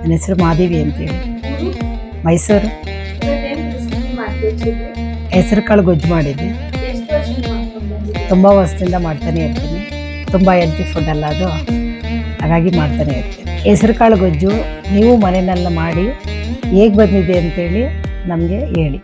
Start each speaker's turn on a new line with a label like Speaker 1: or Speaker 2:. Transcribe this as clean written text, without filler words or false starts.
Speaker 1: ನನ್ನ ಹೆಸರು ಮಾದೇವಿ ಅಂತೇಳಿ, ಮೈಸೂರು. ಹೆಸರು ಕಾಳು ಗೊಜ್ಜು ಮಾಡಿದ್ದೆ. ತುಂಬ ವರ್ಷದಿಂದ ಮಾಡ್ತಾನೆ ಇರ್ತೀನಿ. ತುಂಬ ಹೆಲ್ತಿ ಫುಡ್ ಅಲ್ಲ ಅದು, ಹಾಗಾಗಿ ಮಾಡ್ತಾನೆ ಇರ್ತೀನಿ. ಹೆಸರು ಕಾಳು ಗೊಜ್ಜು ನೀವು ಮನೆಯಲ್ಲ ಮಾಡಿ ಹೇಗೆ ಬಂದಿದೆ ಅಂತೇಳಿ ನಮಗೆ ಹೇಳಿ.